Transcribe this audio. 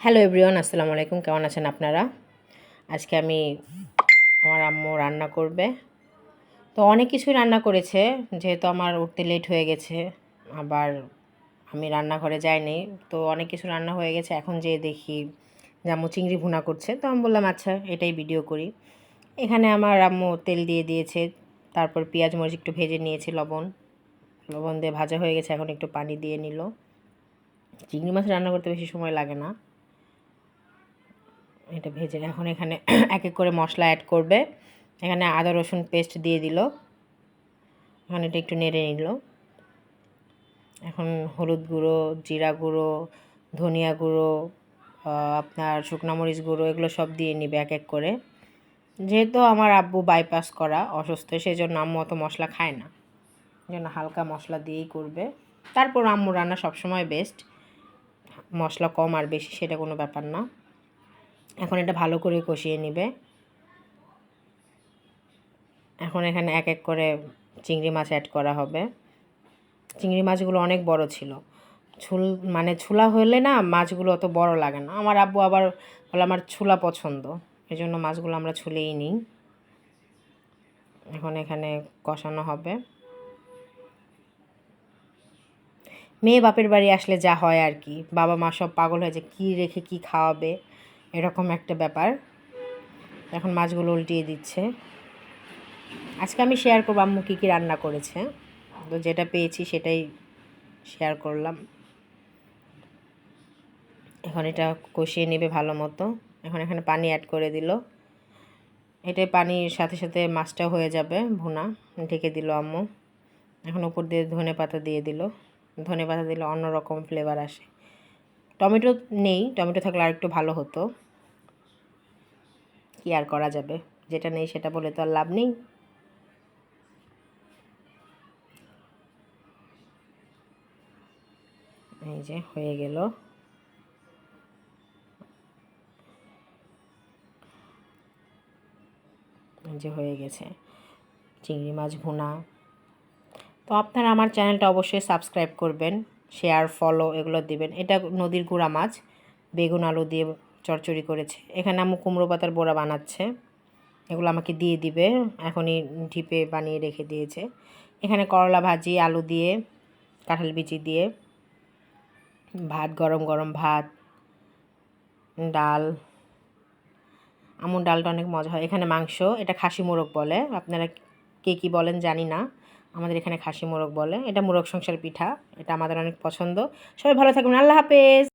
Hello everyone, আসসালামু আলাইকুম। কেমন আছেন আপনারা? আজকে আমি আমার আম্মু রান্না করবে। তো অনেক কিছুই রান্না করেছে, যেহেতু আমার উঠতে লেট হয়ে গেছে। আবার আমি রান্নাঘরে যাইনি, তো অনেক কিছু রান্না হয়ে গেছে। এখন যেয়ে দেখি যে আম্মু চিংড়ি ভুনা করছে, তো আমি বললাম আচ্ছা এটাই ভিডিও করি। এখানে আমার আম্মু তেল দিয়ে দিয়েছে, তারপর পেঁয়াজ মরিচ একটু ভেজে নিয়েছি, লবণ দিয়ে ভাজা হয়ে গেছে। এখন একটু পানি দিয়ে নিল। চিংড়ি মাছ রান্না করতে বেশি সময় লাগে না। এটা ভেজে এখন এখানে এক এক করে মশলা অ্যাড করবে। এখানে আদা রসুন পেস্ট দিয়ে দিল। এখন এটা একটু নেড়ে নিল। এখন হলুদ গুঁড়ো, জিরা গুঁড়ো, ধনিয়া গুঁড়ো, আপনার শুকনো মরিচ গুঁড়ো, এগুলো সব দিয়ে নিবে এক এক করে। যেহেতু আমার আব্বু বাইপাস করা, অসুস্থ, সেই জন্য আম্মু অত মশলা খায় না, যেন হালকা মশলা দিয়েই করবে। তারপর আম্মু রান্না সবসময় বেস্ট, মশলা কম আর বেশি সেটা কোনো ব্যাপার না। এখন এটা ভালো করে কষিয়ে নেবে। এখন এখানে এক এক করে চিংড়ি মাছ অ্যাড করা হবে। চিংড়ি মাছগুলো অনেক বড় ছিল। ছোলা হলে না মাছগুলো অত বড় লাগে না। আমার আব্বু আবার বলে আমার ছোলা পছন্দ, এই জন্য মাছগুলো আমরা ছুলেই নিই। এখন এখানে কষানো হবে। মেয়ে বাপের বাড়ি আসলে যা হয় আর কি, বাবা মা সব পাগল হয়ে যায় কী রেখে কী খাওয়াবে, এরকম একটা ব্যাপার। এখন মাছগুলো উল্টিয়ে দিচ্ছে। আজকে আমি শেয়ার করবো আম্মু কী কী রান্না করেছে, তো যেটা পেয়েছি সেটাই শেয়ার করলাম। এখন এটা কষিয়ে নেবে ভালো মতো। এখন এখানে পানি অ্যাড করে দিল। এটাই পানির সাথে সাথে মাছটাও হয়ে যাবে ভুনা। ঢেকে দিল আম্মু। এখন উপর দিয়ে ধনেপাতা দিয়ে দিল। ধনেপাতা দিলে অন্যরকম ফ্লেভার আসে। টমেটো নেই, টমেটো থাকলে আর একটু ভালো হতো, কি আর করা যাবে, যেটা নেই সেটা বলে তো আর লাভ নেই। এই যে হয়ে গেল। যে হয়ে গেছে চিংড়ি মাছ ভুনা। তো আপনারা আমার চ্যানেলটা অবশ্যই সাবস্ক্রাইব করবেন, শেয়ার ফলো এগুলো দিবেন। এটা নদীর গুঁড়া মাছ, বেগুন আলু দিয়ে চচ্চড়ি করেছে। এখানে আম্মু কুমড়ো পাতার বড়া বানাচ্ছে, এগুলো আমাকে দিয়ে দিবে, এখনই ঢিপে বানিয়ে রেখে দিয়েছে। এখানে করলা ভাজি, আলু দিয়ে, কাঁঠাল বিচি দিয়ে ভাত, গরম গরম ভাত, ডাল। আম্মুর ডালটা অনেক মজা হয়। এখানে মাংস, এটা খাসি মোরগ বলে, আপনারা কে কী বলেন জানি না, আমাদের এখানে খাসি মোরগ বলে। এটা মোরগ সংসার পিঠা, এটা আমাদের অনেক পছন্দ। সবাই ভালো থাকবেন, আল্লাহ হাফেজ।